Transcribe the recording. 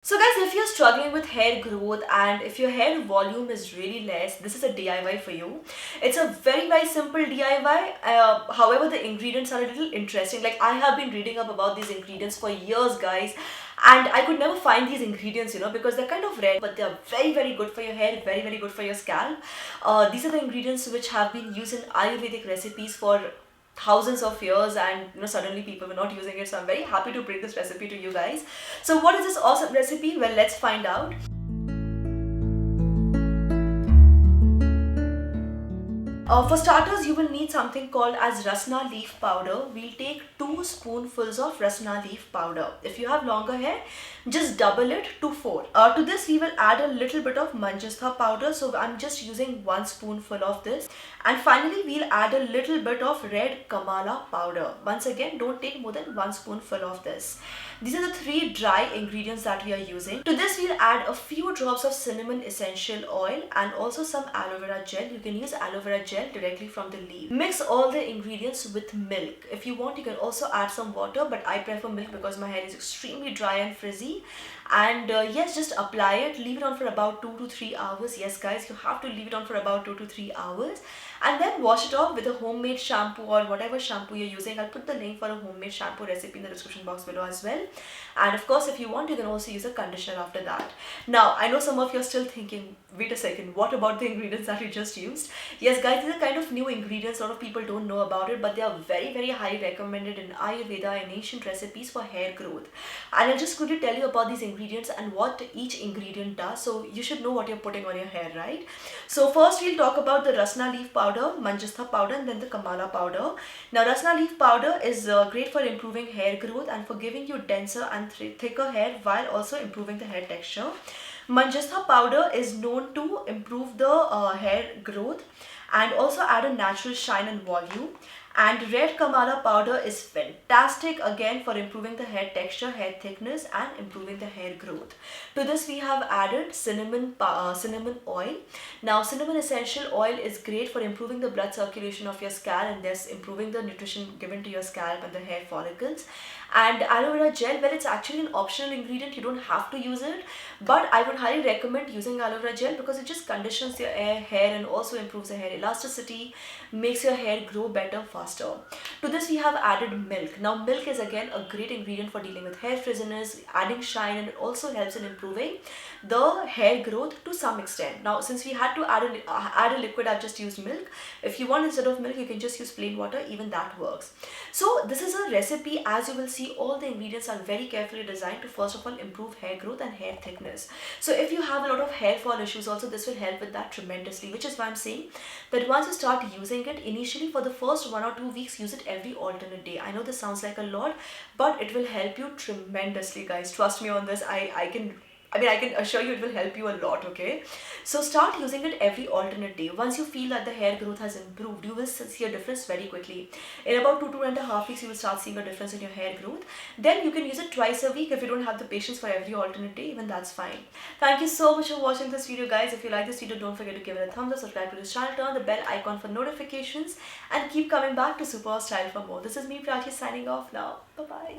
So guys, if you're struggling with hair growth and if your hair volume is really less, this is a DIY for you. It's a very simple DIY. However, the ingredients are a little interesting. Like I have been reading up about these ingredients for years, guys, and I could never find these ingredients, because they're kind of rare, but they're very good for your hair, very good for your scalp. These are the ingredients which have been used in Ayurvedic recipes for thousands of years, and suddenly people were not using it, so I'm very happy to bring this recipe to you guys. So what is this awesome recipe? Well, let's find out. For starters, you will need something called as rasna leaf powder. We'll take 2 spoonfuls of rasna leaf powder. If you have longer hair, just double it to 4. To this, we will add a little bit of manjastha powder. So I'm just using 1 spoonful of this. And finally, we'll add a little bit of red kamala powder. Once again, don't take more than 1 spoonful of this. These are the 3 dry ingredients that we are using. To this, we'll add a few drops of cinnamon essential oil and also some aloe vera gel. You can use aloe vera gel directly from the leaf. Mix all the ingredients with milk. If you want, you can also add some water, but I prefer milk because my hair is extremely dry and frizzy. And yes, just apply it, leave it on for about 2 to 3 hours. Yes guys, you have to leave it on for about 2 to 3 hours, and then wash it off with a homemade shampoo or whatever shampoo you're using. I'll put the link for a homemade shampoo recipe in the description box below as well. And of course, if you want, you can also use a conditioner after that. Now, I know some of you are still thinking, wait a second, what about the ingredients that we just used? Yes guys, these are kind of new ingredients. A lot of people don't know about it, but they are very highly recommended in Ayurveda and ancient recipes for hair growth. And I'll just quickly tell you about these ingredients and what each ingredient does, so you should know what you're putting on your hair, right? So first we'll talk about the rasna leaf powder, manjastha powder, and then the kamala powder. Now rasna leaf powder is great for improving hair growth and for giving you denser and thicker hair while also improving the hair texture. Manjastha powder is known to improve the hair growth and also add a natural shine and volume. And red kamala powder is fantastic again for improving the hair texture, hair thickness, and improving the hair growth. To this we have added cinnamon oil. Now cinnamon essential oil is great for improving the blood circulation of your scalp and thus improving the nutrition given to your scalp and the hair follicles. And aloe vera gel, well, it's actually an optional ingredient, you don't have to use it, but I would highly recommend using aloe vera gel because it just conditions your hair and also improves the hair elasticity, makes your hair grow better faster. To this we have added milk. Now milk is again a great ingredient for dealing with hair frizziness, adding shine, and it also helps in improving the hair growth to some extent. Now since we had to add a liquid, I've just used milk. If you want instead of milk, you can just use plain water, even that works. So this is a recipe. As you will see, all the ingredients are very carefully designed to first of all improve hair growth and hair thickness. So if you have a lot of hair fall issues also, this will help with that tremendously, which is why I'm saying that once you start using it, initially for the first 1 or 2 weeks, use it every alternate day. I know this sounds like a lot, but it will help you tremendously, guys. Trust me on this. I can assure you it will help you a lot, okay? So start using it every alternate day. Once you feel that the hair growth has improved, you will see a difference very quickly. In about 2.5 weeks, you will start seeing a difference in your hair growth. Then you can use it twice a week. If you don't have the patience for every alternate day, even that's fine. Thank you so much for watching this video, guys. If you like this video, don't forget to give it a thumbs up, subscribe to this channel, turn on the bell icon for notifications, and keep coming back to Superwowstyle for more. This is me, Prachi, signing off now. Bye-bye.